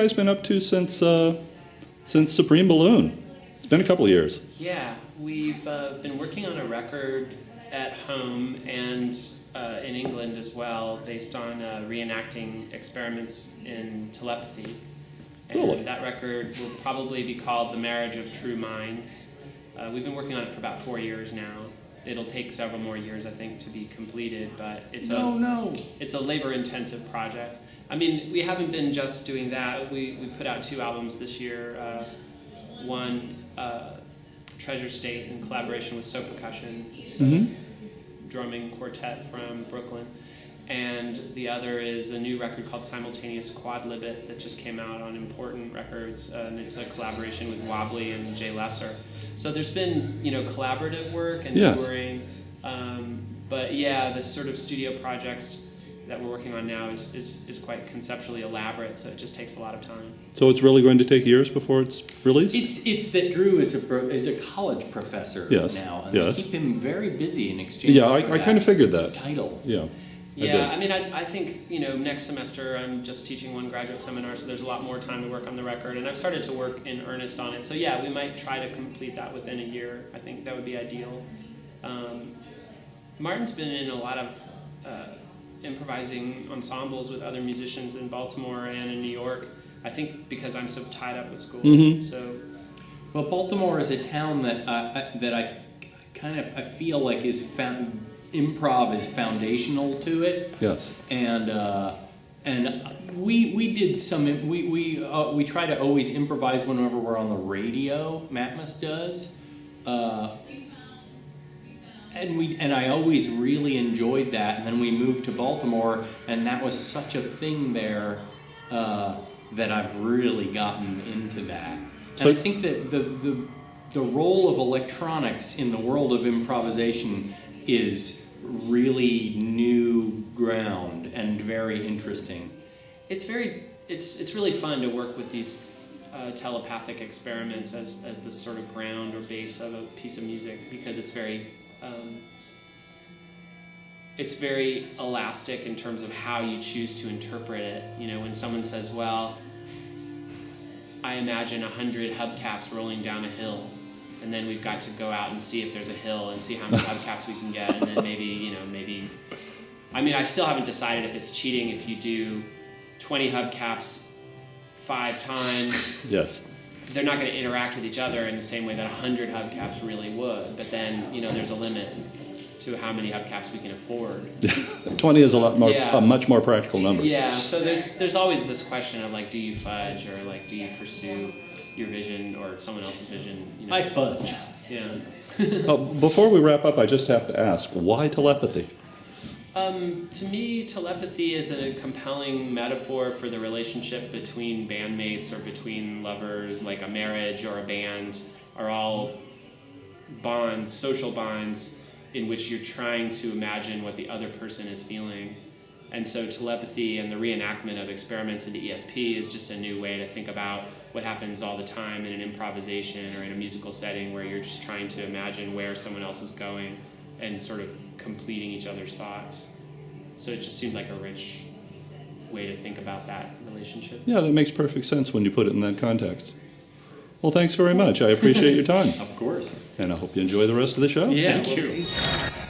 guys been up to since Supreme Balloon? It's been a couple of years. Yeah, we've been working on a record at home and in England as well, based on reenacting experiments in telepathy. And Really? that record will probably be called The Marriage of True Minds. We've been working on it for about 4 years now. It'll take several more years, I think, to be completed, but it's a labor-intensive project. I mean, we haven't been just doing that. We put out 2 albums this year. One, Treasure State, in collaboration with So Percussion, this drumming quartet from Brooklyn. And the other is a new record called Simultaneous Quadlibet that just came out on Important Records, and it's a collaboration with Wobbly and Jay Lesser. So there's been, collaborative work and touring, but yeah, the sort of studio projects that we're working on now is quite conceptually elaborate, so it just takes a lot of time. So it's really going to take years before it's released? It's that Drew is a college professor now, and they keep him very busy in exchange. Yeah, I kind of figured that. Title. Yeah. Yeah, I mean, I think, next semester I'm just teaching one graduate seminar, so there's a lot more time to work on the record, and I've started to work in earnest on it. So yeah, we might try to complete that within a year. I think that would be ideal. Martin's been in a lot of improvising ensembles with other musicians in Baltimore and in New York, I think because I'm so tied up with school. So, well, Baltimore is a town that I feel like improv is foundational to it. Yes. And we did some. We try to always improvise whenever we're on the radio. Matmos does. And I always really enjoyed that. And then we moved to Baltimore, and that was such a thing there that I've really gotten into that. So and I think that the role of electronics in the world of improvisation is really new ground and very interesting. It's really fun to work with these telepathic experiments as the sort of ground or base of a piece of music, because it's very elastic in terms of how you choose to interpret it. When someone says, well, I imagine 100 hubcaps rolling down a hill, and then we've got to go out and see if there's a hill and see how many hubcaps we can get, and then maybe, I mean, I still haven't decided if it's cheating if you do 20 hubcaps 5 times. Yes. They're not going to interact with each other in the same way that 100 hubcaps really would, but then, there's a limit to how many hubcaps we can afford. 20 is a much more practical number. Yeah, so there's always this question of, do you fudge, or, do you pursue your vision or someone else's vision? I fudge. Yeah. Before we wrap up, I just have to ask, why telepathy? To me, telepathy is a compelling metaphor for the relationship between bandmates or between lovers, like a marriage or a band are all bonds, social bonds, in which you're trying to imagine what the other person is feeling. And so telepathy and the reenactment of experiments into ESP is just a new way to think about what happens all the time in an improvisation or in a musical setting, where you're just trying to imagine where someone else is going and sort of completing each other's thoughts. So it just seemed like a rich way to think about that relationship. Yeah, that makes perfect sense when you put it in that context. Well, thanks very much. I appreciate your time. Of course. And I hope you enjoy the rest of the show. Yeah, Thank you. See.